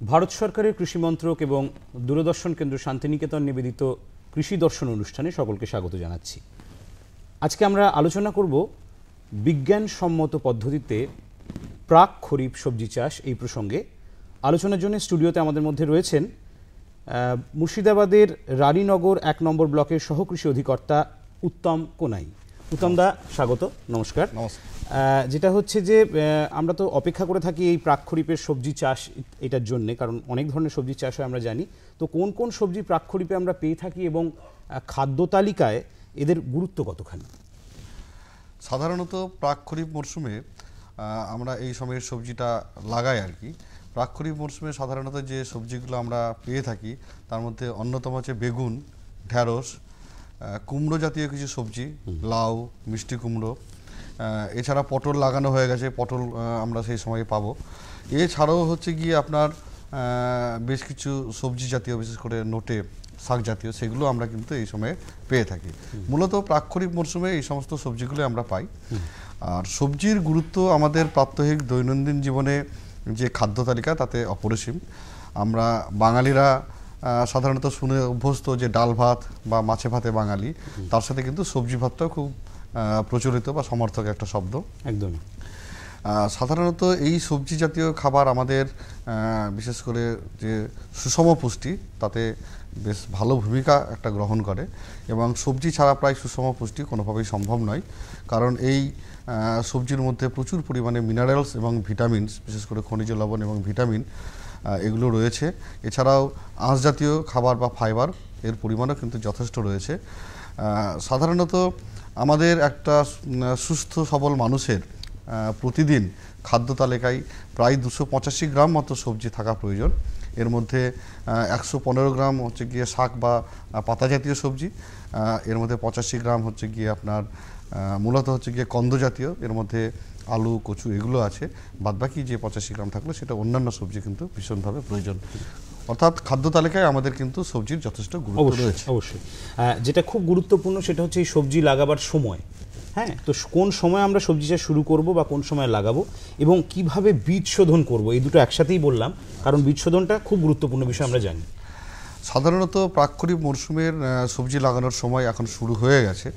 ভারত সরকারের কৃষি মন্ত্রক এবং দূরদর্শন কেন্দ্র শান্তিনিকেতন নিবেদিত কৃষি দর্শন অনুষ্ঠানে সকলকে স্বাগত জানাচ্ছি। আজকে আমরা আলোচনা করব বিজ্ঞানসম্মত পদ্ধতিতে প্রাক খরিফ সবজি চাষ এই প্রসঙ্গে। আলোচনার জন্য স্টুডিওতে আমাদের মধ্যে রয়েছেন মুর্শিদাবাদের রানীনগর ১ নম্বর ব্লকের সহকৃষি অধিকর্তা উত্তম কোনাই। উত্তম দা, স্বাগত। নমস্কার। যেটা হচ্ছে যে আমরা তো অপেক্ষা করে থাকি এই প্রাক খরিফের সবজি চাষ এটার জন্যে, কারণ অনেক ধরনের সবজি চাষ হয় আমরা জানি। তো কোন কোন সবজি প্রাক খরিফে আমরা পেয়ে থাকি এবং খাদ্য তালিকায় এদের গুরুত্ব কতখানি? সাধারণত প্রাক খরিফ মরশুমে আমরা এই সময়ের সবজিটা লাগাই আর কি। প্রাক খরিফ মরশুমে সাধারণত যে সবজিগুলো আমরা পেয়ে থাকি তার মধ্যে অন্যতম হচ্ছে বেগুন, ঢ্যাঁড়স, কুমড়ো জাতীয় কিছু সবজি, লাউ, মিষ্টি কুমড়ো, এছাড়া পটল লাগানো হয়ে গেছে, পটল আমরা সেই সময় পাবো। এছাড়াও হচ্ছে গিয়ে আপনার বেশ কিছু সবজি জাতীয়, বিশেষ করে নোটে শাক জাতীয়, সেগুলো আমরা কিন্তু এই সময়ে পেয়ে থাকি। মূলত প্রাক খরিফ মরশুমে এই সমস্ত সবজিগুলো আমরা পাই। আর সবজির গুরুত্ব আমাদের প্রাত্যহিক দৈনন্দিন জীবনে যে খাদ্য তালিকা তাতে অপরিসীম। আমরা বাঙালিরা সাধারণত শুনে অভ্যস্ত যে ডাল ভাত বা মাছে ভাতে বাঙালি, তার সাথে কিন্তু সবজি ভাতটাও খুব প্রচলিত বা সমর্থক একটা শব্দ। একদমই। সাধারণত এই সবজি জাতীয় খাবার আমাদের বিশেষ করে যে সুষম পুষ্টি তাতে বেশ ভালো ভূমিকা একটা গ্রহণ করে, এবং সবজি ছাড়া প্রায় সুষম পুষ্টি কোনোভাবেই সম্ভব নয়। কারণ এই সবজির মধ্যে প্রচুর পরিমাণে মিনারেলস এবং ভিটামিনস, বিশেষ করে খনিজ লবণ এবং ভিটামিন এগুলো রয়েছে। এছাড়াও আঁশ জাতীয় খাবার বা ফাইবার এর পরিমাণও কিন্তু যথেষ্ট রয়েছে। সাধারণত আমাদের একটা সুস্থ সবল মানুষের প্রতিদিন খাদ্য তালিকায় প্রায় 285 গ্রাম মতো সবজি থাকা প্রয়োজন। এর মধ্যে 115 গ্রাম হচ্ছে গিয়ে শাক বা পাতা জাতীয় সবজি, এর মধ্যে 85 গ্রাম হচ্ছে গিয়ে আপনার মূলত হচ্ছে গিয়ে কন্দ জাতীয়, এর মধ্যে আলু, কচু এগুলো আছে। বাদবাকি যে 85 গ্রাম থাকলো সেটা অন্যান্য সবজি কিন্তু ভীষণভাবে প্রয়োজন। অর্থাৎ খাদ্য তালিকায় আমাদের কিন্তু সবজির যথেষ্ট গুরুত্ব রয়েছে। অবশ্যই। যেটা খুব গুরুত্বপূর্ণ সেটা হচ্ছে এই সবজি লাগাবার সময়। হ্যাঁ, তো কোন সময় আমরা সবজি চাষ শুরু করব বা কোন সময় লাগাবো এবং কিভাবে বীজ শোধন করব, এই দুটো একসাথেই বললাম, কারণ বীজ শোধনটা খুব গুরুত্বপূর্ণ বিষয় আমরা জানি। সাধারণত প্রাক খরিফ মরশুমের সবজি লাগানোর সময় এখন শুরু হয়ে গেছে।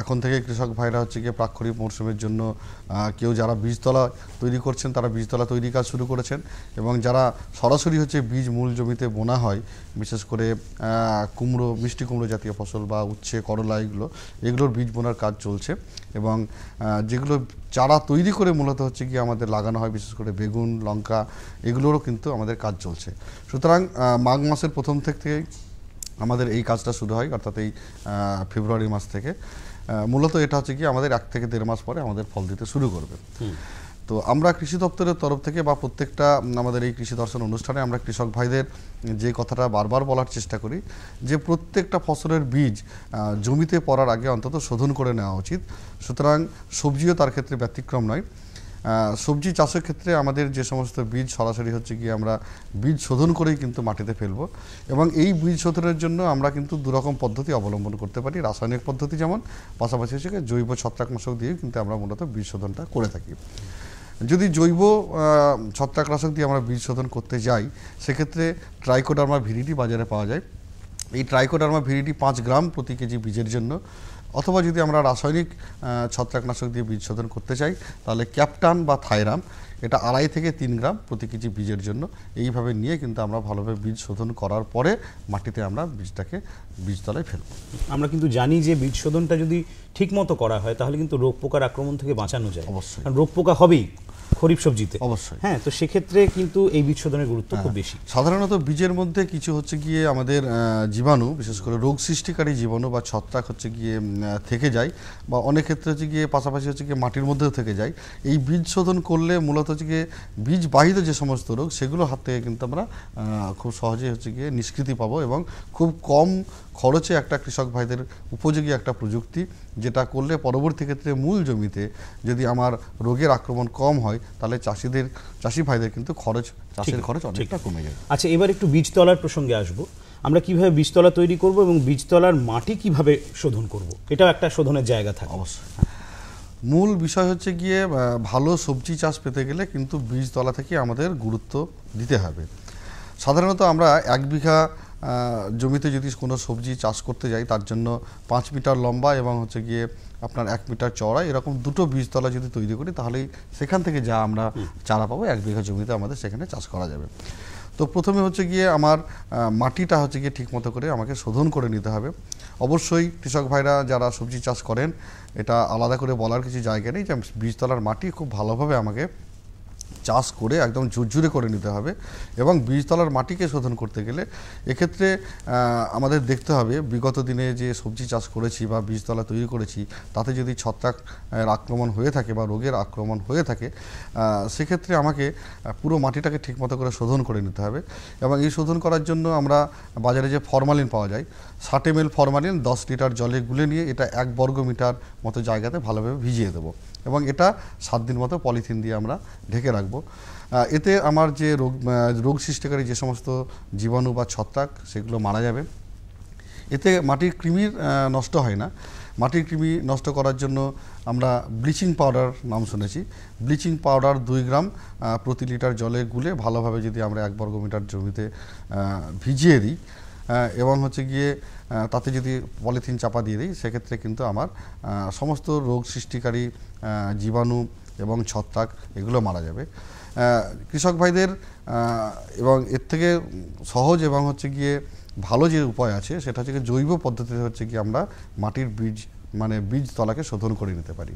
এখন থেকে কৃষক ভাইরা হচ্ছে গিয়ে প্রাক খরিফ মরশুমের জন্য কেউ যারা বীজতলা তৈরি করছেন তারা বীজতলা তৈরি কাজ শুরু করেছেন, এবং যারা সরাসরি হচ্ছে বীজ মূল জমিতে বোনা হয়, বিশেষ করে কুমড়ো, মিষ্টি কুমড়ো জাতীয় ফসল বা উচ্ছে, করলা এগুলোর বীজ বোনার কাজ চলছে। এবং যেগুলো চারা তৈরি করে মূলত হচ্ছে গিয়ে আমাদের লাগানো হয়, বিশেষ করে বেগুন, লঙ্কা, এগুলোরও কিন্তু আমাদের কাজ চলছে। সুতরাং মাঘ মাসের প্রথম থেকে আমাদের এই কাজটা শুরু হয়, অর্থাৎ এই ফেব্রুয়ারি মাস থেকে। মূলত এটা হচ্ছে কি আমাদের 1 থেকে 1.5 মাস পরে আমাদের ফল দিতে শুরু করবে। তো আমরা কৃষি দপ্তরের তরফ থেকে বা প্রত্যেকটা আমাদের এই কৃষি দর্শন অনুষ্ঠানে আমরা কৃষক ভাইদের যে কথাটা বারবার বলার চেষ্টা করি, যে প্রত্যেকটা ফসলের বীজ জমিতে পড়ার আগে অন্তত শোধন করে নেওয়া উচিত। সুতরাং সবজিও তার ক্ষেত্রে ব্যতিক্রম নয়। সবজি চাষের ক্ষেত্রে আমাদের যে সমস্ত বীজ সরাসরি হচ্ছে গিয়ে আমরা বীজ শোধন করেই কিন্তু মাটিতে ফেলবো, এবং এই বীজ শোধনের জন্য আমরা কিন্তু দুরকম পদ্ধতি অবলম্বন করতে পারি। রাসায়নিক পদ্ধতি যেমন, পাশাপাশি হচ্ছে জৈব ছত্রাকনাশক দিয়েও কিন্তু আমরা মূলত বীজ শোধনটা করে থাকি। যদি জৈব ছত্রাকনাশক দিয়ে আমরা বীজ শোধন করতে যাই, সেক্ষেত্রে ট্রাইকোডার্মা ভিরিডি বাজারে পাওয়া যায়। এই ট্রাইকোডার্মা ভিরিডি 5 গ্রাম প্রতি কেজি বীজের জন্য, অথবা যদি আমরা রাসায়নিক ছত্রাকনাশক দিয়ে বীজ শোধন করতে চাই তাহলে ক্যাপটান বা থাইরাম, এটা 2.5 থেকে 3 গ্রাম প্রতি কেজি বীজের জন্য। এইভাবে নিয়ে কিন্তু আমরা ভালোভাবে বীজ শোধন করার পরে মাটিতে আমরা বীজটাকে বীজতলায় ফেলব। আমরা কিন্তু জানি যে বীজ শোধনটা যদি ঠিকমতো করা হয় তাহলে কিন্তু রোগ পোকার আক্রমণ থেকে বাঁচানো যায়। অবশ্যই, কারণ রোগ পোকা হবেই খরিফ সবজিতে। অবশ্যই। হ্যাঁ, তো সেক্ষেত্রে কিন্তু এই বীজ শোধনের গুরুত্ব খুব বেশি। সাধারণত বীজের মধ্যে কিছু হচ্ছে গিয়ে আমাদের জীবাণু, বিশেষ করে রোগ সৃষ্টিকারী জীবাণু বা ছত্রাক হচ্ছে গিয়ে থেকে যায়, বা অনেক ক্ষেত্রে হচ্ছে গিয়ে পাশাপাশি হচ্ছে গিয়ে মাটির মধ্যেও থেকে যায়। এই বীজ শোধন করলে মূলত হচ্ছে গিয়ে বীজ বাহিত যে সমস্ত রোগ, সেগুলো হাত থেকে কিন্তু আমরা খুব সহজেই হচ্ছে গিয়ে নিষ্কৃতি পাবো, এবং খুব কম খরচে একটা কৃষক ভাইদের উপযোগী একটা প্রযুক্তি, যেটা করলে পরবর্তী ক্ষেত্রে মূল জমিতে যদি আমার রোগের আক্রমণ কম হয় তাহলে চাষি ভাইদের কিন্তু চাষের খরচ অনেকটা কমে যাবে। আচ্ছা, এবার একটু বীজতলার প্রসঙ্গে আসবো। আমরা কিভাবে বীজতলা তৈরি করব এবং বীজতলার মাটি কিভাবে শোধন করব, এটাও একটা শোধনের জায়গা থাকে। অবশ্যই। মূল বিষয় হচ্ছে গিয়ে ভালো সবজি চাষ পেতে গেলে কিন্তু বীজতলা থেকে আমাদের গুরুত্ব দিতে হবে। সাধারণত আমরা 1 বিঘা জমিতে যদি কোনো সবজি চাষ করতে যাই তার জন্য 5 মিটার লম্বা এবং হচ্ছে গিয়ে আপনার 1 মিটার চওড়া এরকম দুটো বীজতলা যদি তৈরি করি তাহলেই সেখান থেকে যা আমরা চারা পাবো 1 বিঘা জমিতে আমাদের সেখানে চাষ করা যাবে। তো প্রথমে হচ্ছে গিয়ে আমার মাটিটা হচ্ছে গিয়ে ঠিকমতো করে আমাকে শোধন করে নিতে হবে। অবশ্যই কৃষক ভাইরা যারা সবজি চাষ করেন এটা আলাদা করে বলার কিছু জায়গা নেই যে বীজতলার মাটি খুব ভালোভাবে আমাকে চাষ করে একদম ঝুরঝুরে করে নিতে হবে। এবং বীজতলার মাটিকে শোধন করতে গেলে এক্ষেত্রে আমাদের দেখতে হবে বিগত দিনে যে সবজি চাষ করেছি বা বীজতলা তৈরি করেছি তাতে যদি ছত্রাক আক্রমণ হয়ে থাকে বা রোগের আক্রমণ হয়ে থাকে সেক্ষেত্রে আমাকে পুরো মাটিটাকে ঠিকমতো করে শোধন করে নিতে হবে। এবং এই শোধন করার জন্য আমরা বাজারে যে ফরমালিন পাওয়া যায় 60 ml ফরমালিন 10 লিটার জলে গুলে নিয়ে এটা 1 বর্গ মিটার মতো জায়গাতে ভালোভাবে ভিজিয়ে দেবো এবং এটা 7 দিন মতো পলিথিন দিয়ে আমরা ঢেকে রাখবো। এতে আমার যে রোগ সৃষ্টিকারী যে সমস্ত জীবাণু বা ছত্রাক সেগুলো মারা যাবে। এতে মাটির কৃমির নষ্ট হয় না। মাটির কৃমি নষ্ট করার জন্য আমরা ব্লিচিং পাউডার নাম শুনেছি। ব্লিচিং পাউডার 2 গ্রাম প্রতি লিটার জলে গুলে ভালোভাবে যদি আমরা 1 বর্গ মিটার জমিতে ভিজিয়ে দিই এবং হচ্ছে গিয়ে তাতে যদি পলিথিন চাপা দিয়ে দিই সেক্ষেত্রে কিন্তু আমার সমস্ত রোগ সৃষ্টিকারী জীবাণু এবং ছত্রাক এগুলো মারা যাবে। কৃষক ভাইদের এবং এর থেকে সহজ এবং হচ্ছে গিয়ে ভালো যে উপায় আছে সেটা হচ্ছে জৈব পদ্ধতিতে হচ্ছে কি আমরা মাটির বীজতলাকে শোধন করে নিতে পারি।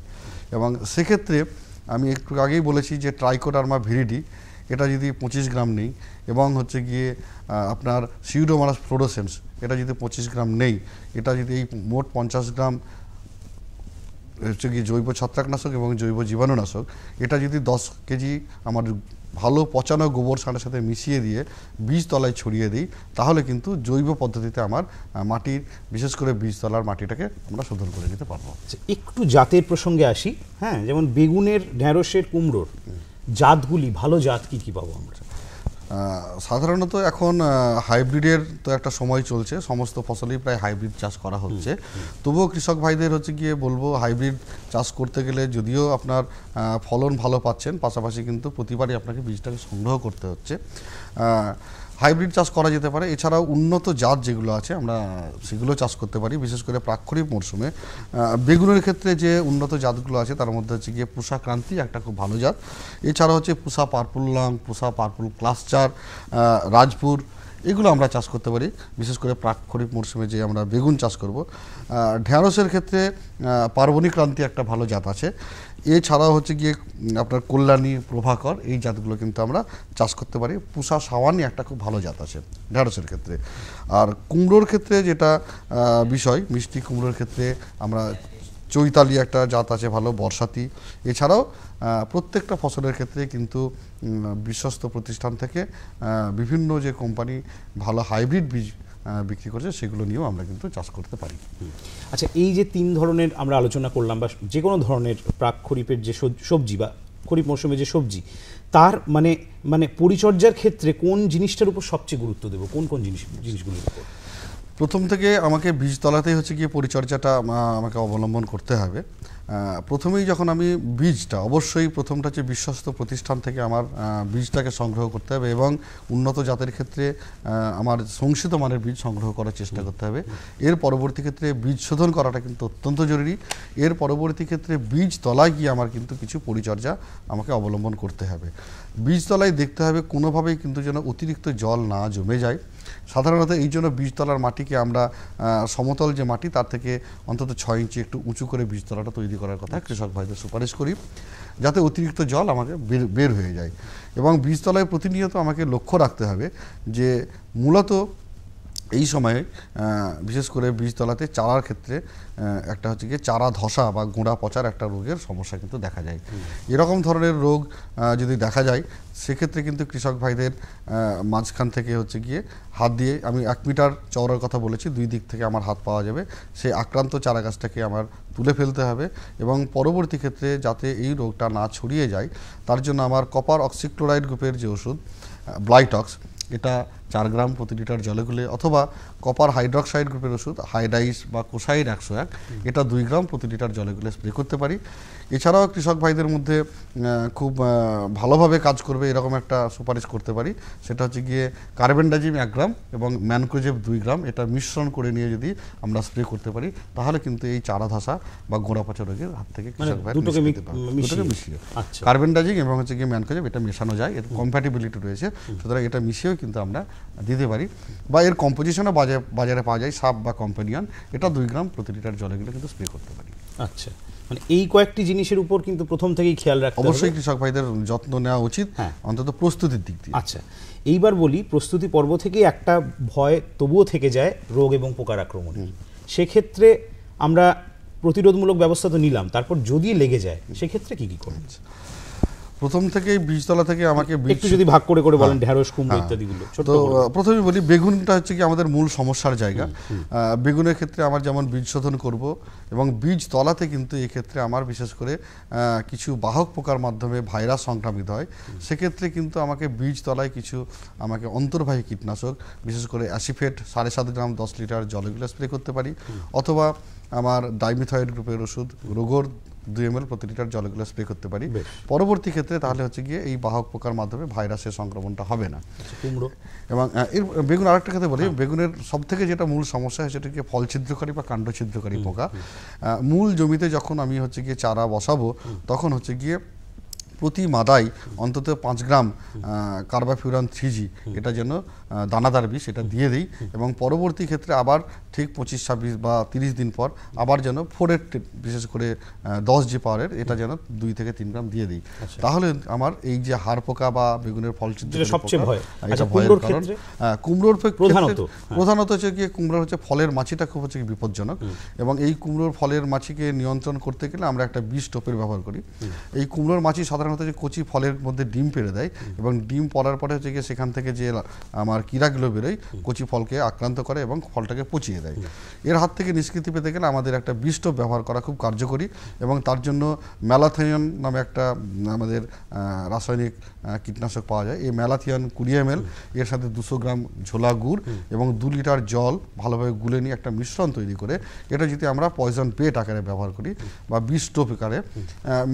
এবং সেক্ষেত্রে আমি একটু আগেই বলেছি যে ট্রাইকোডার্মা ভিরিডি এটা যদি 25 গ্রাম নেই এবং হচ্ছে গিয়ে আপনার সিউডোমোনাস ফ্লোরোসেন্স এটা যদি 25 গ্রাম নেই, এটা যদি এই মোট 50 গ্রাম হচ্ছে গিয়ে জৈব ছত্রাকনাশক এবং জৈব জীবাণুনাশক এটা যদি 10 কেজি আমার ভালো পচানো গোবর সারের সাথে মিশিয়ে দিয়ে বীজতলায় ছড়িয়ে দিই তাহলে কিন্তু জৈব পদ্ধতিতে আমার মাটির বিশেষ করে বীজতলার মাটিটাকে আমরা শোধন করে নিতে পারবো। একটু জাতের প্রসঙ্গে আসি। হ্যাঁ, যেমন বেগুনের, ঢেঁড়সের, কুমড়োর জাতগুলি ভালো জাত কি কি পাবো আমরা? সাধারণত এখন হাইব্রিডের তো একটা সময় চলছে, সমস্ত ফসলই প্রায় হাইব্রিড চাষ করা হচ্ছে। তবুও কৃষক ভাইদের হচ্ছে গিয়ে বলবো হাইব্রিড চাষ করতে গেলে যদিও আপনার ফলন ভালো পাচ্ছেন পাশাপাশি কিন্তু প্রতিবারই আপনাকে বীজটাকে সংগ্রহ করতে হচ্ছে। হাইব্রিড চাষ করা যেতে পারে। এছাড়াও উন্নত জাত যেগুলো আছে আমরা সেগুলো চাষ করতে পারি। বিশেষ করে প্রাক-খরিফ মরশুমে বেগুনের ক্ষেত্রে যে উন্নত জাতগুলো আছে তার মধ্যে হচ্ছে গিয়ে পুষা ক্রান্তি একটা খুব ভালো জাত। এছাড়া হচ্ছে পুষা পার্পল লং, পুষা পার্পল ক্লাস্টার, রাজপুর এগুলো আমরা চাষ করতে পারি বিশেষ করে প্রাক-খরিফ মরশুমে যে আমরা বেগুন চাষ করব। ঢেঁড়সের ক্ষেত্রে পার্বণী ক্রান্তি একটা ভালো জাত আছে। এছাড়াও হচ্ছে গিয়ে আপনার কল্যাণী, প্রভাকর এই জাতগুলো কিন্তু আমরা চাষ করতে পারি। পুষা সাওয়ানি একটা খুব ভালো জাত আছে ঢেঁড়সের ক্ষেত্রে। আর কুমড়োর ক্ষেত্রে যেটা বিষয়, মিষ্টি কুমড়োর ক্ষেত্রে আমরা চৈতালি একটা জাত আছে ভালো, বর্ষাতি। এছাড়াও প্রত্যেকটা ফসলের ক্ষেত্রে কিন্তু বিশ্বস্ত প্রতিষ্ঠান থেকে বিভিন্ন যে কোম্পানি ভালো হাইব্রিড বীজ বিক্রি করছে সেগুলো নিয়েও আমরা কিন্তু চাষ করতে পারি। আচ্ছা, এই যে 3 ধরনের আমরা আলোচনা করলাম বা যে কোনো ধরনের প্রাক খরিফের যে সবজি বা খরিফ মৌসুমে যে সবজি তার মানে পরিচর্যার ক্ষেত্রে কোন জিনিসটার উপর সবচেয়ে গুরুত্ব দেবো, কোন কোন জিনিসগুলোর উপর? প্রথম থেকে আমাকে বীজতলাতেই হচ্ছে গিয়ে পরিচর্যাটা আমাকে অবলম্বন করতে হবে। প্রথমেই যখন আমি বীজটা অবশ্যই প্রথমটা হচ্ছে বিশ্বস্ত প্রতিষ্ঠান থেকে আমার বীজটাকে সংগ্রহ করতে হবে এবং উন্নত জাতের ক্ষেত্রে আমার সংশোধিত মানের বীজ সংগ্রহ করার চেষ্টা করতে হবে। এর পরবর্তী ক্ষেত্রে বীজ শোধন করাটা কিন্তু অত্যন্ত জরুরি। এর পরবর্তী ক্ষেত্রে বীজতলায় গিয়ে আমার কিন্তু কিছু পরিচর্যা আমাকে অবলম্বন করতে হবে। বীজতলায় দেখতে হবে কোনোভাবেই কিন্তু যেন অতিরিক্ত জল না জমে যায়। সাধারণত এই জন্য বীজতলার মাটিকে আমরা সমতল যে মাটি তার থেকে অন্তত 6 ইঞ্চি একটু উঁচু করে বীজতলাটা তৈরি করার কথা কৃষক ভাইদের সুপারিশ করি, যাতে অতিরিক্ত জল আমাকে বের হয়ে যায়। এবং বীজতলায় প্রতিনিয়ত আমাকে লক্ষ্য রাখতে হবে যে মূলত এই সময়ে বিশেষ করে বীজতলাতে চারার ক্ষেত্রে একটা হচ্ছে গিয়ে চারা ধসা বা গোঁড়া পচার একটা রোগের সমস্যা কিন্তু দেখা যায়। এরকম ধরনের রোগ যদি দেখা যায় সেক্ষেত্রে কিন্তু কৃষক ভাইদের মাঝখান থেকে হচ্ছে গিয়ে হাত দিয়ে, আমি 1 মিটার চওড়ার কথা বলেছি, 2 দিক থেকে আমার হাত পাওয়া যাবে, সেই আক্রান্ত চারা গাছটাকে আমার তুলে ফেলতে হবে। এবং পরবর্তী ক্ষেত্রে যাতে এই রোগটা না ছড়িয়ে যায় তার জন্য আমার কপার অক্সিক্লোরাইড গ্রুপের যে ওষুধ ব্লাইটক্স এটা 4 গ্রাম প্রতি লিটার জলে গুলে, অথবা কপার হাইড্রক্সাইড গ্রুপের ওষুধ হাইডাইস বা কোসাইড 101 এটা 2 গ্রাম প্রতি লিটার জলে গুলে স্প্রে করতে পারি। এছাড়াও কৃষক ভাইদের মধ্যে খুব ভালোভাবে কাজ করবে এরকম একটা সুপারিশ করতে পারি, সেটা হচ্ছে গিয়ে কার্বেন্ডাজিম 1 গ্রাম এবং ম্যানকোজেব 2 গ্রাম এটা মিশ্রণ করে নিয়ে যদি আমরা স্প্রে করতে পারি, তাহলে কিন্তু এই চারা ধসা বা গোড়া পচা রোগের হাত থেকে কৃষক ভাই দুটোকে মিশিয়ে কার্বেন্ডাজিম এবং হচ্ছে গিয়ে ম্যানকোজেব এটা মেশানো যায়, এর কম্প্যাটিবিলিটি রয়েছে, সুতরাং এটা মিশিয়েও কিন্তু আমরা দিতে পারি। বা এর কম্পোজিশনও বাজারে পাওয়া যায়, সাব বা কম্পেনিয়ন, এটা 2 গ্রাম প্রতি লিটার জলে গেলে কিন্তু স্প্রে করতে পারি। আচ্ছা, মানে এই কয়েকটি জিনিসের উপর কিন্তু প্রথম থেকেই খেয়াল রাখতে হবে, অবশ্যই কৃষক ভাইদের যত্ন নেওয়া উচিত, অন্তত প্রস্তুতির দিক দিয়ে। আচ্ছা, এইবার বলি প্রস্তুতি পর্ব থেকেই একটা ভয় তবুও থেকে যায় রোগ এবং পোকার আক্রমণে, সেক্ষেত্রে আমরা প্রতিরোধমূলক ব্যবস্থা তো নিলাম, তারপর যদি লেগে যায় সেক্ষেত্রে কি কি করব? প্রথম থেকে বীজতলা থেকে আমাকে একটু যদি ভাগ করে করে বলেন, ঢেঁড়স, কুমড়ো ইত্যাদিগুলো। তো প্রথমে বলি বেগুনটা হচ্ছে কি আমাদের মূল সমস্যার জায়গা। বেগুনের ক্ষেত্রে আমার যেমন বীজ শোধন করব এবং বীজ তলাতে কিন্তু এই ক্ষেত্রে আমার বিশেষ করে কিছু বাহক পোকার মাধ্যমে ভাইরাস সংক্রামিত হয়, সেক্ষেত্রে কিন্তু আমাকে বীজ তলায় কিছু আমাকে অন্তর্বাহী কীটনাশক বিশেষ করে অ্যাসিফেট 7.5 গ্রাম 10 লিটার জলগুলো স্প্রে করতে পারি, অথবা আমার ডাইমিথয়েড গ্রুপের ওষুধ রোগর 2 ml প্রতি লিটার জলগুলো স্প্রে করতে পারি। পরবর্তী ক্ষেত্রে তাহলে হচ্ছে গিয়ে এই বাহক পোকার মাধ্যমে ভাইরাসের সংক্রমণটা হবে না। কুমড়ো এবং এর বেগুন আরেকটা ক্ষেত্রে বলি, বেগুনের সব থেকে যেটা মূল সমস্যা হয় সেটা কি ফল ছিদ্রকারী বা কাণ্ড ছিদ্রকারী পোকা। মূল জমিতে যখন আমি হচ্ছে গিয়ে চারা বসাবো তখন হচ্ছে গিয়ে প্রতি মাদায় অন্তত 5 গ্রাম কার্বাফিউরান 3G এটা যেন দানাদার বিষ এটা দিয়ে দিই, এবং পরবর্তী ক্ষেত্রে আবার ঠিক 25-26 বা 30 দিন পর আবার যেন 4-এর বিশেষ করে 10G পাওয়ারের এটা যেন 2 থেকে 3 গ্রাম দিয়ে দিই। তাহলে আমার এই যে হাড় পোকা বা বেগুনের ফল ছিদ্রকারী সবচেয়ে ভয়, কুমড়োর ক্ষেত্রে কুমড়োর প্রধানত হচ্ছে গিয়ে কুমড়োর হচ্ছে ফলের মাছিটা খুব হচ্ছে বিপজ্জনক, এবং এই কুমড়োর ফলের মাছিকে নিয়ন্ত্রণ করতে গেলে আমরা একটা বিষ টোপের ব্যবহার করি। এই কুমড়োর মাছি সাধারণত যে কচি ফলের মধ্যে ডিম পেড়ে দেয়, এবং ডিম পড়ার পরে হচ্ছে গিয়ে সেখান থেকে যে আমার কীড়াগুলো বেরোয় কচি ফলকে আক্রান্ত করে এবং ফলটাকে পচিয়ে দেয়। এর হাত থেকে নিষ্কৃতি পেতে গেলে আমাদের একটা বিষ টোপ ব্যবহার করা খুব কার্যকরী, এবং তার জন্য ম্যালাথিয়ন নামে একটা আমাদের রাসায়নিক কীটনাশক পাওয়া যায়। এই ম্যালাথিয়ন 20 ml এর সাথে 200 গ্রাম ঝোলা গুড় এবং 2 লিটার জল ভালোভাবে গুলে নিয়ে একটা মিশ্রণ তৈরি করে এটা যদি আমরা পয়জন পেট আকারে ব্যবহার করি বা বিষ টোপ আকারে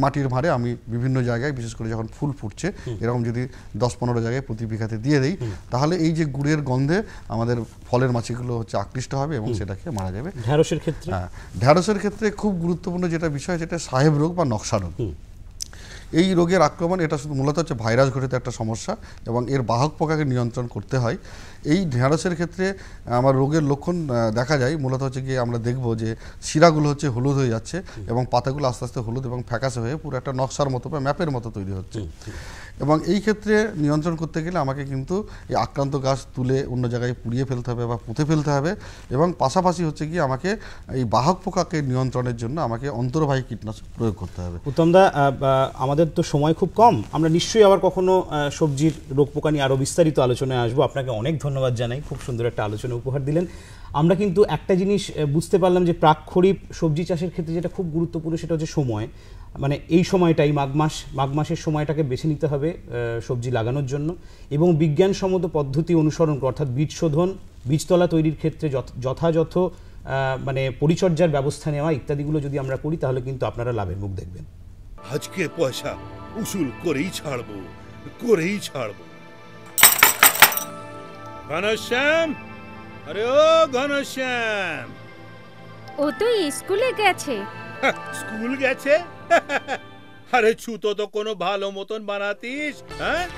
মাটির ভাঁড়ে আমি বিভিন্ন জায়গায় বিশেষ করে যখন ফুল ফুটছে এরকম যদি 10-15 জায়গায় প্রতি বিঘাতে দিয়ে দেই, তাহলে এই যে গুড়ের গন্ধে আমাদের ফলের মাছিগুলো হচ্ছে আকৃষ্ট হবে এবং সেটাকে মারা যাবে। ঢেঁড়সের ক্ষেত্রে ঢেঁড়সের ক্ষেত্রে খুব গুরুত্বপূর্ণ যেটা বিষয় সেটা সাহেব রোগ বা নকশা রোগ। এই রোগের আক্রমণ এটা শুধু মূলত হচ্ছে ভাইরাস ঘটিত একটা সমস্যা, এবং এর বাহক পোকাকে নিয়ন্ত্রণ করতে হয়। এই ঢেঁড়সের ক্ষেত্রে আমার রোগের লক্ষণ দেখা যায় মূলত হচ্ছে গিয়ে আমরা দেখব যে শিরাগুলো হচ্ছে হলুদ হয়ে যাচ্ছে এবং পাতাগুলো আস্তে আস্তে হলুদ এবং ফ্যাকাশে হয়ে পুরো একটা নকশার মতো বা ম্যাপের মতো তৈরি হচ্ছে। এবং এই ক্ষেত্রে নিয়ন্ত্রণ করতে গেলে আমাকে কিন্তু এই আক্রান্ত গাছ তুলে অন্য জায়গায় পুড়িয়ে ফেলতে হবে বা পুঁতে ফেলতে হবে, এবং পাশাপাশি হচ্ছে গিয়ে আমাকে এই বাহক পোকাকে নিয়ন্ত্রণের জন্য আমাকে অন্তর্বাহী কীটনাশক প্রয়োগ করতে হবে। উত্তমদা, আমাদের তো সময় খুব কম, আমরা নিশ্চয়ই আবার কখনো সবজির রোগ পোকা নিয়ে আরও বিস্তারিত আলোচনায় আসবো। আপনাকে অনেক ধন্যবাদ জানাই, খুব সুন্দর একটা আলোচনা উপহার দিলেন। আমরা কিন্তু একটা জিনিস বুঝতে পারলাম যে প্রাক খরিফ সবজি চাষের ক্ষেত্রে যেটা খুব গুরুত্বপূর্ণ সেটা হচ্ছে সময়, মানে এই সময়টাই মাঘ মাসের সময়টাকে বেছে নিতে হবে সবজি লাগানোর জন্য, এবং বিজ্ঞানসম্মত পদ্ধতি অনুসরণ করে, অর্থাৎ বীজ শোধন, বীজতলা তৈরির ক্ষেত্রে যথাযথ মানে পরিচর্যার ব্যবস্থা নেওয়া ইত্যাদিগুলো যদি আমরা করি তাহলে কিন্তু আপনারা লাভের মুখ দেখবেন। আজকে পয়সা উসুল করেই ছাড়বো। ঘনশ্যাম, আরে ও ঘনশ্যাম, ও তো স্কুলে গেছে। স্কুল গেছে? আরে ছুতো তো কোনো ভালো মতন বানাতিস।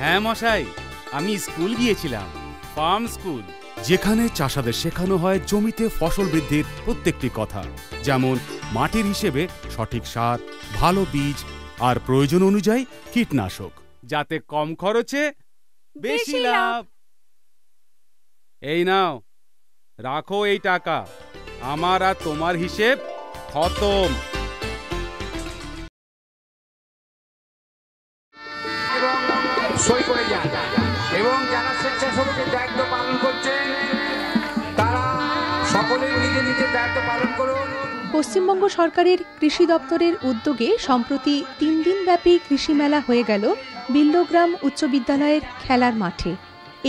হ্যাঁ মশাই, আমি স্কুল গিয়েছিলাম, ফার্ম স্কুল, যেখানে চাষাদের শেখানো হয় জমিতে ফসল বৃদ্ধির প্রত্যেকটি কথা, যেমন মাটির হিসেবে সঠিক সার, ভালো বীজ আর প্রয়োজন অনুযায়ী কীটনাশক, যাতে কম খরচে বেশি লাভ। এই নাও, রাখো এই টাকা, আমার আর তোমার হিসেব খতম। সই করে যান, এবং যারা স্বেচ্ছাসেবকের দায়িত্ব পালন করছেন তারা সকলে নিজে নিজে দায়িত্ব পালন করুন। পশ্চিমবঙ্গ সরকারের কৃষি দপ্তরের উদ্যোগে সম্প্রতি 3 দিনব্যাপী কৃষি মেলা হয়ে গেল বিল্লগ্রাম উচ্চ বিদ্যালয়ের খেলার মাঠে।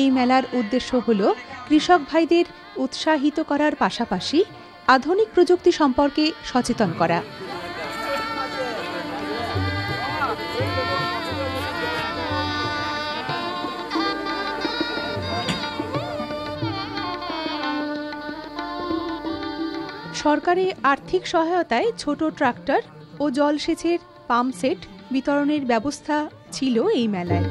এই মেলার উদ্দেশ্য হল কৃষক ভাইদের উৎসাহিত করার পাশাপাশি আধুনিক প্রযুক্তি সম্পর্কে সচেতন করা। সরকারি আর্থিক সহায়তায় ছোট ট্রাক্টর ও জলসেচের পাম্প সেট বিতরণের ব্যবস্থা ছিল এই মেলায়।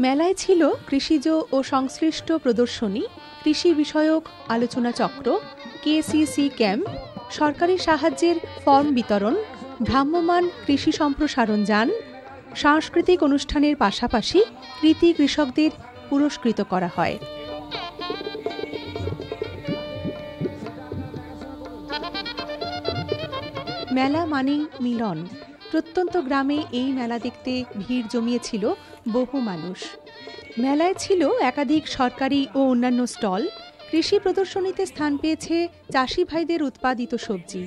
মেলায় ছিল কৃষিজ ও সংশ্লিষ্ট প্রদর্শনী, কৃষি বিষয়ক আলোচনা চক্র, কেসিসি ক্যাম্প, সরকারি সাহায্যের ফর্ম বিতরণ, ভ্রাম্যমাণ কৃষি সম্প্রসারণ যান, সাংস্কৃতিক অনুষ্ঠানের পাশাপাশি কৃতি কৃষকদের পুরস্কৃত করা হয়। মেলা মানেই মিলন। প্রত্যন্ত গ্রামে এই মেলা দেখতে ভিড় জমিয়েছিল বহু মানুষ। মেলায় ছিল একাধিক সরকারি ও অন্যান্য স্টল। কৃষি প্রদর্শনীতে স্থান পেয়েছে চাষি ভাইদের উৎপাদিত সবজি।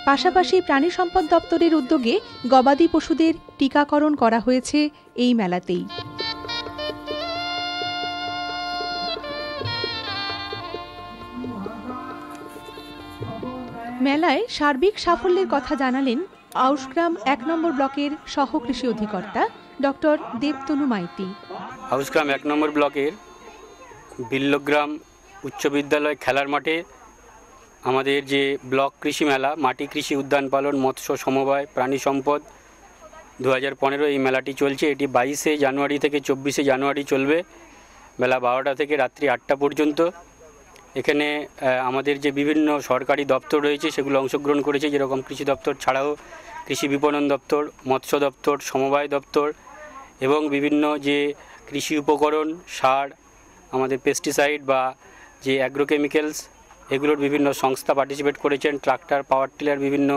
পাশাপাশি প্রাণী সম্পদ দপ্তরের উদ্যোগে গবাদি পশুদের টিকাকরণ করা হয়েছে এই মেলাতেই। মেলায় সার্বিক সাফল্যের কথা জানালেন আউশগ্রাম ১ নম্বর ব্লকের সহ কৃষি অধিকর্তা ডক্টর দেবতনু মাইতি। আউশগ্রাম ১ নম্বর ব্লকের বিল্লগ্রাম উচ্চ বিদ্যালয় খেলার মাঠে আমাদের যে ব্লক কৃষি মেলা, মাটি কৃষি উদ্যান পালন মৎস্য সমবায় প্রাণী সম্পদ 2015 এই মেলাটি চলছে। এটি 22শে জানুয়ারি থেকে 24শে জানুয়ারি চলবে, বেলা 12টা থেকে রাত্রি 8টা পর্যন্ত। এখানে আমাদের যে বিভিন্ন সরকারি দপ্তর রয়েছে সেগুলো অংশগ্রহণ করেছে, যেরকম কৃষি দপ্তর ছাড়াও কৃষি বিপণন দপ্তর, মৎস্য দপ্তর, সমবায় দপ্তর এবং বিভিন্ন যে কৃষি উপকরণ, সার, আমাদের পেস্টিসাইড বা যে অ্যাগ্রোকেমিক্যালস, এগুলোর বিভিন্ন সংস্থা পার্টিসিপেট করেছেন। ট্রাক্টর, পাওয়ার টিলার, বিভিন্ন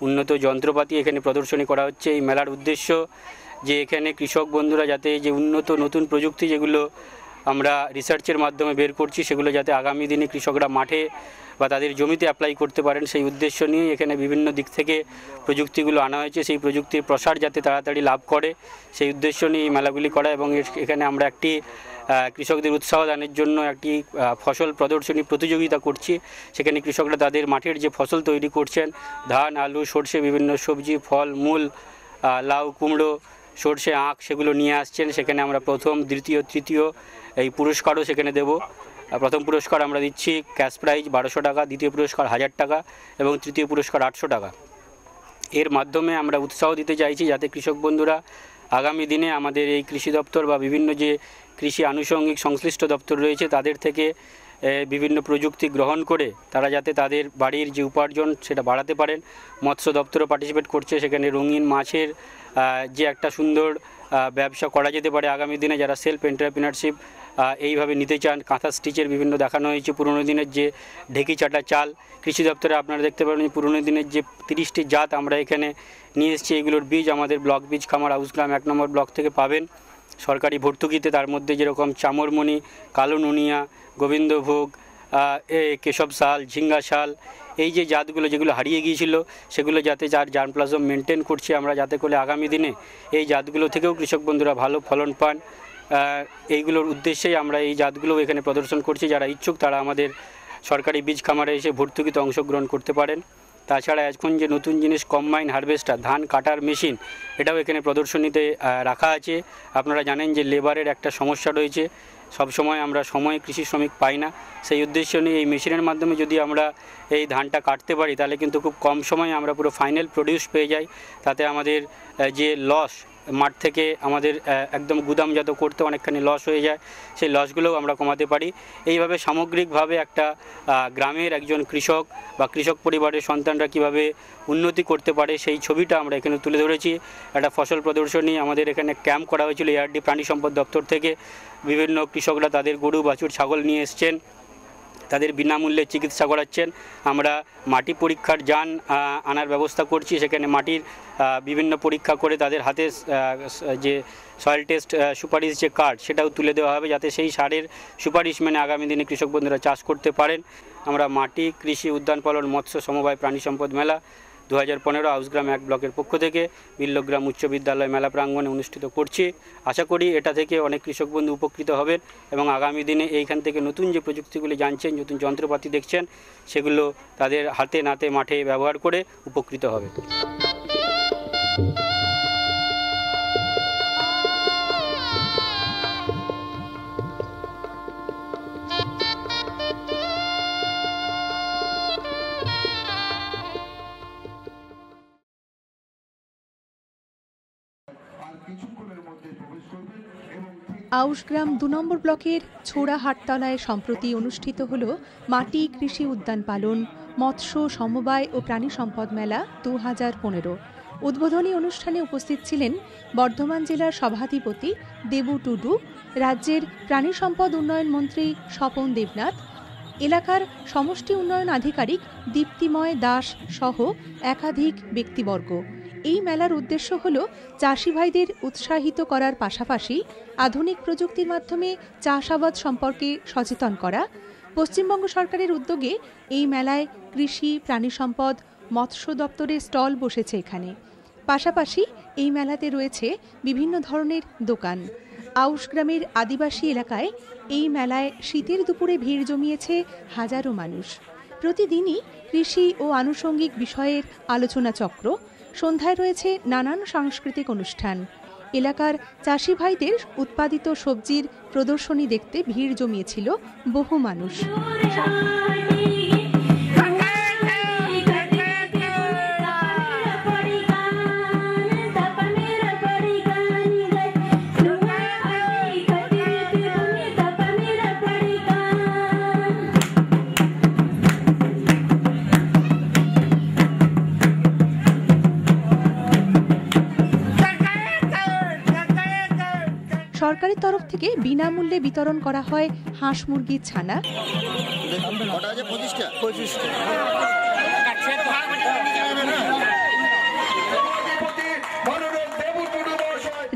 উন্নত যন্ত্রপাতি এখানে প্রদর্শনী করা হচ্ছে। এই মেলার উদ্দেশ্য যে এখানে কৃষক বন্ধুরা যাতে যে উন্নত নতুন প্রযুক্তি যেগুলো আমরা রিসার্চের মাধ্যমে বের করছি সেগুলো যাতে আগামী দিনে কৃষকরা মাঠে বা তাদের জমিতে অ্যাপ্লাই করতে পারেন, সেই উদ্দেশ্য নিয়ে এখানে বিভিন্ন দিক থেকে প্রযুক্তিগুলো আনা হয়েছে। সেই প্রযুক্তির প্রসার যাতে তাড়াতাড়ি লাভ করে সেই উদ্দেশ্য নিয়ে এই মেলাগুলি করা। এবং এখানে আমরা একটি কৃষকদের উৎসাহ দানের জন্য একটি ফসল প্রদর্শনী প্রতিযোগিতা করছি। সেখানে কৃষকরা তাদের মাঠের যে ফসল তৈরি করছেন, ধান, আলু, সর্ষে, বিভিন্ন সবজি, ফল, মূল, লাউ, কুমড়ো, সর্ষে, আখ, সেগুলো নিয়ে আসছেন। সেখানে আমরা প্রথম, দ্বিতীয়, তৃতীয় এই পুরস্কারও সেখানে দেব। প্রথম পুরস্কার আমরা দিচ্ছি ক্যাশ প্রাইজ 1200 টাকা, দ্বিতীয় পুরস্কার 1000 টাকা এবং তৃতীয় পুরস্কার 800 টাকা। এর মাধ্যমে আমরা উৎসাহ দিতে চাইছি যাতে কৃষক বন্ধুরা আগামী দিনে আমাদের এই কৃষি দপ্তর বা বিভিন্ন যে কৃষি আনুষঙ্গিক সংশ্লিষ্ট দপ্তর রয়েছে তাদের থেকে বিভিন্ন প্রযুক্তি গ্রহণ করে তারা যাতে তাদের বাড়ির যে উপার্জন সেটা বাড়াতে পারেন। মৎস্য দপ্তরও পার্টিসিপেট করছে, সেখানে রঙিন মাছের যে একটা সুন্দর ব্যবসা করা যেতে পারে আগামী দিনে, যারা সেলফ এন্টারপ্রিনারশিপ এইভাবে নিতে চান। কাঁথা স্টিচের বিভিন্ন দেখানো হয়েছে, পুরনো দিনের যে ঢেকি চাটা চাল, কৃষি দপ্তরে আপনারা দেখতে পাবেন পুরনো দিনের যে 30টি জাত আমরা এখানে নিয়ে এসেছি। এগুলোর বীজ আমাদের ব্লক বীজ খামার আউশগ্রাম 1 নম্বর ব্লক থেকে পাবেন সরকারি ভর্তুকিতে। তার মধ্যে যেরকম চামরমণি, কালো নুনিয়া, গোবিন্দভোগ, কেশব শাল, ঝিঙ্গা শাল, এই যে জাতগুলো যেগুলো হারিয়ে গিয়েছিল সেগুলো যাতে যার জার্মপ্লাজম মেনটেন করছি আমরা, যাতে করে আগামী দিনে এই জাতগুলো থেকেও কৃষক বন্ধুরা ভালো ফলন পান। এইগুলোর উদ্দেশ্যেই আমরা এই জাতগুলো এখানে প্রদর্শন করছি। যারা ইচ্ছুক তারা আমাদের সরকারি বীজ খামারে এসে ভর্তুকিতে অংশগ্রহণ করতে পারেন। তাছাড়া এখন যে নতুন জিনিস কম্বাইন হারভেস্টার, ধান কাটার মেশিন, এটাও এখানে প্রদর্শনীতে রাখা আছে। আপনারা জানেন যে লেবারের একটা সমস্যা রয়েছে, সবসময় আমরা সময় কৃষি শ্রমিক পাই না। সেই উদ্দেশ্য নিয়ে এই মেশিনের মাধ্যমে যদি আমরা এই ধানটা কাটতে পারি তাহলে কিন্তু খুব কম সময়ে আমরা পুরো ফাইনাল প্রডিউস পেয়ে যাই। তাতে আমাদের যে লস মাঠ থেকে আমাদের একদম গুদামজাত করতে অনেকখানি লস হয়ে যায়, সেই লসগুলোও আমরা কমাতে পারি। এইভাবে সামগ্রিকভাবে একটা গ্রামের একজন কৃষক বা কৃষক পরিবারের সন্তানরা কিভাবে উন্নতি করতে পারে সেই ছবিটা আমরা এখানে তুলে ধরেছি। একটা ফসল প্রদর্শনী আমাদের এখানে ক্যাম্প করা হয়েছিল এআরডি প্রাণী সম্পদ দপ্তর থেকে। বিভিন্ন কৃষকরা তাদের গরু, বাছুর, ছাগল নিয়ে এসছেন, তাদের বিনামূল্যে চিকিৎসা করাচ্ছেন। আমরা মাটি পরীক্ষার যান আনার ব্যবস্থা করছি, সেখানে মাটির বিভিন্ন পরীক্ষা করে তাদের হাতে যে সয়েল টেস্ট সুপারিশ যে কার্ড সেটাও তুলে দেওয়া হবে, যাতে সেই সারের সুপারিশ মেনে আগামী দিনে কৃষক বন্ধুরা চাষ করতে পারেন। আমরা মাটি কৃষি উদ্যান পালন মৎস্য সমবায় প্রাণী সম্পদ মেলা 2015 হাউসগ্রাম 1 ব্লকের পক্ষ থেকে বিল্লগ্রাম উচ্চ বিদ্যালয় মেলা প্রাঙ্গণে অনুষ্ঠিত করছি। আশা করি এটা থেকে অনেক কৃষক বন্ধু উপকৃত হবেন এবং আগামী দিনে এইখান থেকে নতুন যে প্রযুক্তিগুলি জানছেন, নতুন যন্ত্রপাতি দেখছেন, সেগুলো তাদের হাতে নাতে মাঠে ব্যবহার করে উপকৃত হবে। আউশগ্রাম 2 নম্বর ব্লকের ছোড়া হাটতলায় সম্প্রতি অনুষ্ঠিত হল মাটি কৃষি উদ্যান পালন মৎস্য সমবায় ও প্রাণী সম্পদ মেলা 2015। উদ্বোধনী অনুষ্ঠানে উপস্থিত ছিলেন বর্ধমান জেলার সভাধিপতি দেবু টুডু, রাজ্যের প্রাণী সম্পদ উন্নয়ন মন্ত্রী স্বপন দেবনাথ, এলাকার সমষ্টি উন্নয়ন আধিকারিক দীপ্তিময় দাস সহ একাধিক ব্যক্তিবর্গ। এই মেলার উদ্দেশ্য হল চাষি ভাইদের উৎসাহিত করার পাশাপাশি আধুনিক প্রযুক্তির মাধ্যমে চাষাবাদ সম্পর্কে সচেতন করা। পশ্চিমবঙ্গ সরকারের উদ্যোগে এই মেলায় কৃষি প্রাণী সম্পদ মৎস্য দপ্তরের স্টল বসেছে এখানে। পাশাপাশি এই মেলাতে রয়েছে বিভিন্ন ধরনের দোকান। আউশ গ্রামের আদিবাসী এলাকায় এই মেলায় শীতের দুপুরে ভিড় জমিয়েছে হাজারো মানুষ। প্রতিদিনই কৃষি ও আনুষঙ্গিক বিষয়ের আলোচনা চক্র, সন্ধ্যায় রয়েছে নানান সাংস্কৃতিক অনুষ্ঠান। এলাকার চাষি ভাইদের উৎপাদিত সবজির প্রদর্শনী দেখতে ভিড় জমিয়েছিল বহু মানুষ। সরকারের তরফ থেকে বিনামূল্যে বিতরণ করা হয় হাঁস মুরগির ছানা।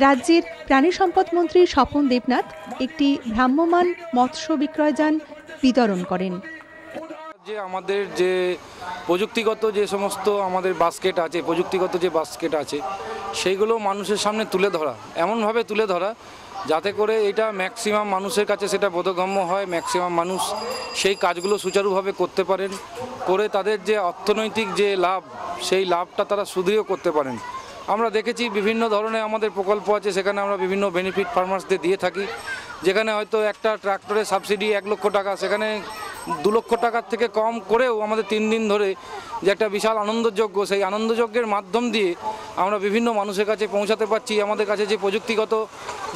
রাজ্যের প্রাণী সম্পদ মন্ত্রী স্বপন দেবনাথ একটি ভ্রাম্যমাণ মৎস্য বিক্রয়যান বিতরণ করেন। যে আমাদের যে প্রযুক্তিগত যে সমস্ত আমাদের বাস্কেট আছে, প্রযুক্তিগত যে বাস্কেট আছে, সেইগুলো মানুষের সামনে তুলে ধরা, এমনভাবে তুলে ধরা যাতে করে এটা ম্যাক্সিমাম মানুষের কাছে সেটা বোধগম্য হয়, ম্যাক্সিমাম মানুষ সেই কাজগুলো সুচারুভাবে করতে পারেন, করে তাদের যে অর্থনৈতিক যে লাভ, সেই লাভটা তারা সুদৃঢ় করতে পারেন। আমরা দেখেছি বিভিন্ন ধরনের আমাদের প্রকল্প আছে, সেখানে আমরা বিভিন্ন বেনিফিট ফার্মার্সদের দিয়ে থাকি, যেখানে হয়তো একটা ট্রাক্টরের সাবসিডি 1 লক্ষ টাকা, সেখানে 2 লক্ষ টাকার থেকে কম করেও আমাদের 3 দিন ধরে যে একটা বিশাল আনন্দযজ্ঞ, সেই আনন্দযজ্ঞের মাধ্যম দিয়ে আমরা বিভিন্ন মানুষের কাছে পৌঁছাতে পারছি। আমাদের কাছে যে প্রযুক্তিগত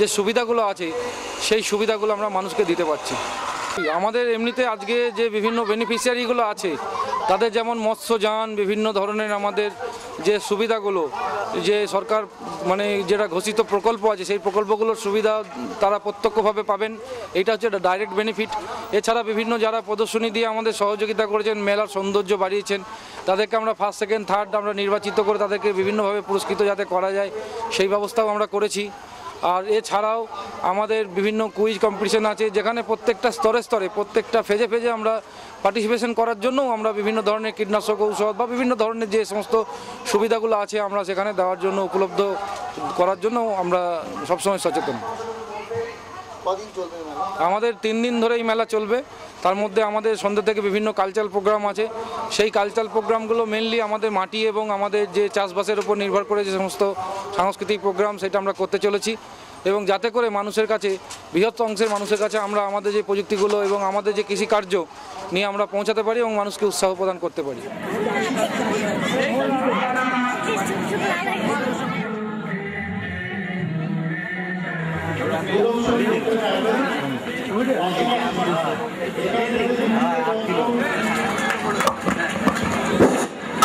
যে সুবিধাগুলো আছে, সেই সুবিধাগুলো আমরা মানুষকে দিতে পারছি। আমাদের এমনিতে আজকে যে বিভিন্ন বেনিফিশিয়ারিগুলো আছে, তাদের যেমন মৎস্যযান, বিভিন্ন ধরনের আমাদের যে সুবিধাগুলো, যে সরকার মানে যেটা ঘোষিত প্রকল্প আছে, সেই প্রকল্পগুলোর সুবিধা তারা প্রত্যক্ষভাবে পাবেন। এটা হচ্ছে ডাইরেক্ট বেনিফিট। এছাড়া বিভিন্ন যারা প্রদর্শনী দিয়ে আমাদের সহযোগিতা করেছেন, মেলার সৌন্দর্য বাড়িয়েছেন, তাদেরকে আমরা ফার্স্ট, সেকেন্ড, থার্ড আমরা নির্বাচিত করে তাদেরকে বিভিন্নভাবে পুরস্কৃত যাতে করা যায়, সেই ব্যবস্থাও আমরা করেছি। আর এছাড়াও আমাদের বিভিন্ন কুইজ কম্পিটিশন আছে, যেখানে প্রত্যেকটা স্তরে স্তরে প্রত্যেকটা ফেজে ফেজে আমরা পার্টিসিপেশন করার জন্যও আমরা বিভিন্ন ধরনের কীটনাশক ঔষধ বা বিভিন্ন ধরনের যে সমস্ত সুবিধাগুলো আছে আমরা সেখানে দেওয়ার জন্য, উপলব্ধ করার জন্য আমরা সবসময় সচেতন। আমাদের 3 দিন ধরে এই মেলা চলবে। তার মধ্যে আমাদের সন্ধ্যা থেকে বিভিন্ন কালচারাল প্রোগ্রাম আছে। সেই কালচারাল প্রোগ্রামগুলো মেনলি আমাদের মাটি এবং আমাদের যে চাষবাসের উপর নির্ভর করে যে সমস্ত সাংস্কৃতিক প্রোগ্রাম, সেটা আমরা করতে চলেছি, এবং যাতে করে মানুষের কাছে, বৃহত্তর অংশের মানুষের কাছে আমরা আমাদের যে প্রযুক্তিগুলো এবং আমাদের যে কৃষিকার্য নিয়ে আমরা পৌঁছাতে পারি এবং মানুষকে উৎসাহ প্রদান করতে পারি।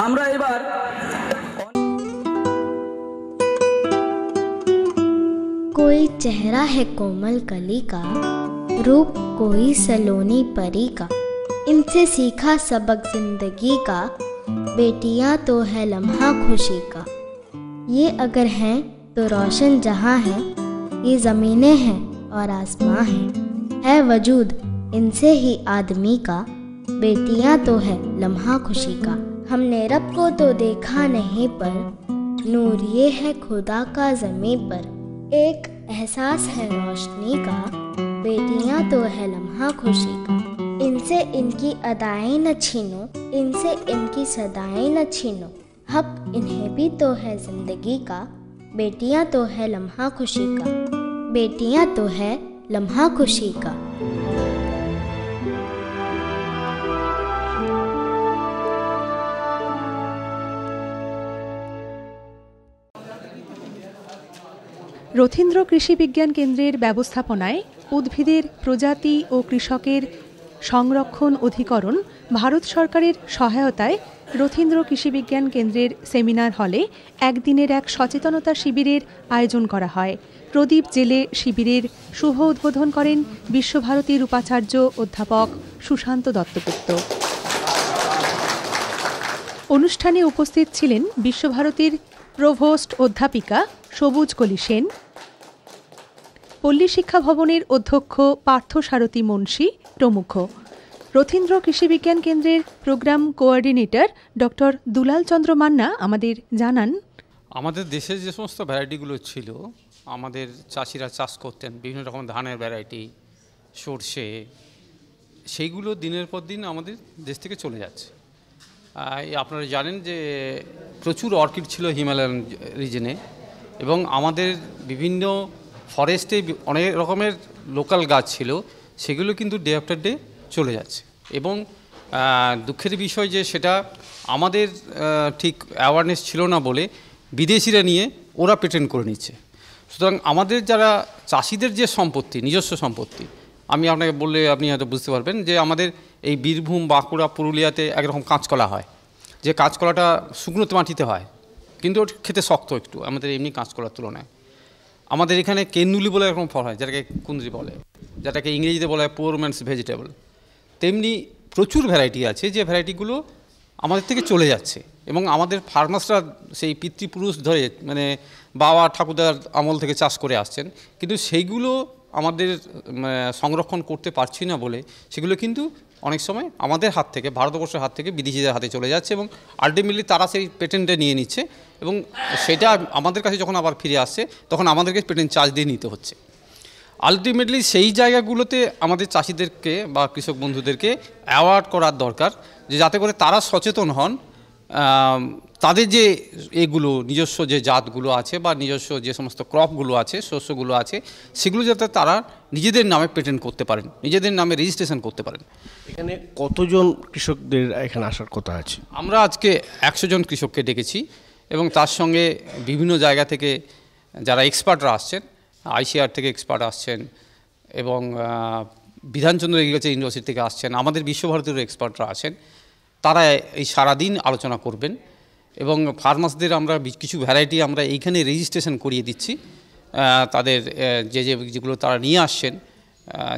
আমরা এবার कोई चेहरा है कोमल कली का, रूप कोई सलोनी परी का, इनसे सीखा सबक जिंदगी का, बेटियां तो है लम्हा खुशी का। ये अगर हैं तो रोशन जहां है, ये ज़मीनें हैं और आसमां है वजूद इनसे ही आदमी का, बेटियां तो है लम्हा खुशी का। हमने रब को तो देखा नहीं पर नूर ये है खुदा का ज़मीं पर, एक एहसास है रोशनी का, बेटियां तो है लम्हा खुशी का। इनसे इनकी अदाएं न छीनो, इनसे इनकी सदाएं न छीनो, हक इन्हें भी तो है जिंदगी का, बेटियां तो है लम्हा खुशी का, बेटियां तो है लम्हा खुशी का। রথীন্দ্র কৃষি বিজ্ঞান কেন্দ্রের ব্যবস্থাপনায় উদ্ভিদের প্রজাতি ও কৃষকের সংরক্ষণ অধিকরণ ভারত সরকারের সহায়তায় রথীন্দ্র কৃষি বিজ্ঞান কেন্দ্রের সেমিনার হলে একদিনের এক সচেতনতা শিবিরের আয়োজন করা হয়। প্রদীপ জেলে শিবিরের শুভ উদ্বোধন করেন বিশ্বভারতীর উপাচার্য অধ্যাপক সুশান্ত দত্তগুপ্ত। অনুষ্ঠানে উপস্থিত ছিলেন বিশ্বভারতীর প্রভোস্ট অধ্যাপিকা সবুজ কলি সেন, পল্লী শিক্ষা ভবনের অধ্যক্ষ পার্থসারথী মুন্সী প্রমুখ। রথীন্দ্র কৃষি বিজ্ঞান কেন্দ্রের প্রোগ্রাম কোঅর্ডিনেটর ডক্টর দুলাল চন্দ্র মান্না আমাদের জানান, আমাদের দেশের যে সমস্ত ভ্যারাইটিগুলো ছিল, আমাদের চাষিরা চাষ করতেন বিভিন্ন রকম ধানের ভ্যারাইটি, সর্ষে, সেইগুলো দিনের পর দিন আমাদের দেশ থেকে চলে যাচ্ছে। আপনারা জানেন যে প্রচুর অর্কিড ছিল হিমালয়ান রিজনে, এবং আমাদের বিভিন্ন ফরেস্টে অনেক রকমের লোকাল গাছ ছিল, সেগুলো কিন্তু ডে আফটার ডে চলে যাচ্ছে। এবং দুঃখের বিষয় যে সেটা আমাদের ঠিক অ্যাওয়ারনেস ছিল না বলে বিদেশিরা নিয়ে ওরা পেটেন্ট করে নিচ্ছে। সুতরাং আমাদের যারা চাষিদের যে সম্পত্তি, নিজস্ব সম্পত্তি, আমি আপনাকে বললে আপনি হয়তো বুঝতে পারবেন যে আমাদের এই বীরভূম, বাঁকুড়া, পুরুলিয়াতে একরকম কাঁচকলা হয়, যে কাঁচকলাটা শুকনো মাটিতে হয়, কিন্তু ওটা খেতে শক্ত একটু আমাদের এমনি কাঁচকলার তুলনায়। আমাদের এখানে কেন্দুলি বলে এরকম ফল হয়, যেটাকে কুন্দ্রি বলে, যেটাকে ইংরেজিতে বলা হয় পোর ম্যানস ভেজিটেবল। তেমনি প্রচুর ভ্যারাইটি আছে যে ভ্যারাইটিগুলো আমাদের থেকে চলে যাচ্ছে, এবং আমাদের ফার্মার্সরা সেই পিতৃপুরুষ ধরে মানে বাবা ঠাকুরদার আমল থেকে চাষ করে আসছেন, কিন্তু সেইগুলো আমাদের সংরক্ষণ করতে পারছি না বলে সেগুলো কিন্তু অনেক সময় আমাদের হাত থেকে, ভারতবর্ষের হাত থেকে বিদেশিদের হাতে চলে যাচ্ছে, এবং আলটিমেটলি তারা সেই পেটেন্টটা নিয়ে নিচ্ছে, এবং সেটা আমাদের কাছে যখন আবার ফিরে আসছে তখন আমাদেরকে পেটেন্ট চার্জ দিয়ে নিতে হচ্ছে। আলটিমেটলি সেই জায়গাগুলোতে আমাদের চাষিদেরকে বা কৃষক বন্ধুদেরকে অ্যাওয়ার্ড করার দরকার, যে যাতে করে তারা সচেতন হন, তাদের যে এগুলো নিজস্ব যে জাতগুলো আছে বা নিজস্ব যে সমস্ত ক্রপগুলো আছে, শস্যগুলো আছে, সেগুলো যাতে তারা নিজেদের নামে পেটেন্ট করতে পারেন, নিজেদের নামে রেজিস্ট্রেশন করতে পারেন। এখানে কতজন কৃষকদের এখানে আসার কথা আছে? আমরা আজকে 100 জন কৃষককে ডেকেছি, এবং তার সঙ্গে বিভিন্ন জায়গা থেকে যারা এক্সপার্টরা আসছেন, আইসিআর থেকে এক্সপার্ট আসছেন, এবং বিধানচন্দ্র এগ্রিকালচার ইউনিভার্সিটি থেকে আসছেন, আমাদের বিশ্বভারতীর এক্সপার্টরা আছেন। তারা এই সারাদিন আলোচনা করবেন, এবং ফার্মার্সদের আমরা কিছু ভ্যারাইটি আমরা এইখানে রেজিস্ট্রেশন করিয়ে দিচ্ছি তাদের যেগুলো তারা নিয়ে আসছেন।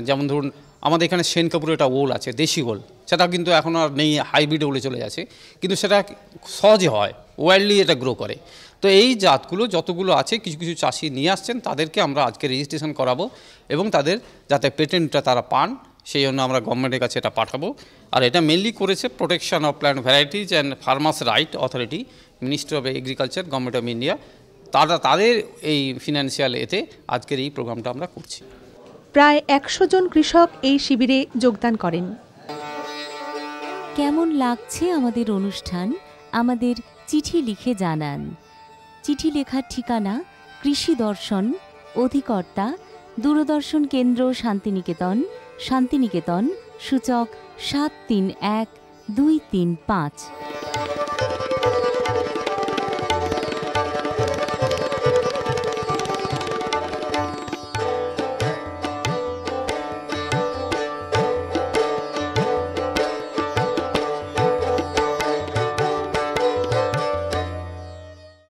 যেমন ধরুন আমাদের এখানে সেন কাপুরের একটা ওল আছে, দেশি ওল, সেটা কিন্তু এখন আর নেই, হাইব্রিড ওলে চলে যাচ্ছে, কিন্তু সেটা সহজে হয়, ওয়াইল্ডলি এটা গ্রো করে। তো এই জাতগুলো যতগুলো আছে কিছু কিছু চাষি নিয়ে আসছেন, তাদেরকে আমরা আজকে রেজিস্ট্রেশন করাবো, এবং তাদের যাতে পেটেন্টটা তারা পান সেই জন্য আমরা গভর্নমেন্টের কাছে এটা পাঠাবো। আর এটা মেনলি করেছে protection of plant varieties and farmers right authority, ministry of agriculture, government of India. তাদের এই ফিনান্সিয়াল এতে আজকের এই প্রোগ্রামটা আমরা করছি। প্রায় 100 জন কৃষক এই শিবিরে যোগদান করেন। কেমন লাগছে আমাদের অনুষ্ঠান আমাদের চিঠি লিখে জানান। চিঠি লেখার ঠিকানা কৃষি দর্শন, অধিকর্তা দূরদর্শন কেন্দ্র, শান্তিনিকেতন, শান্তিনিকেতন, সূচক 731235।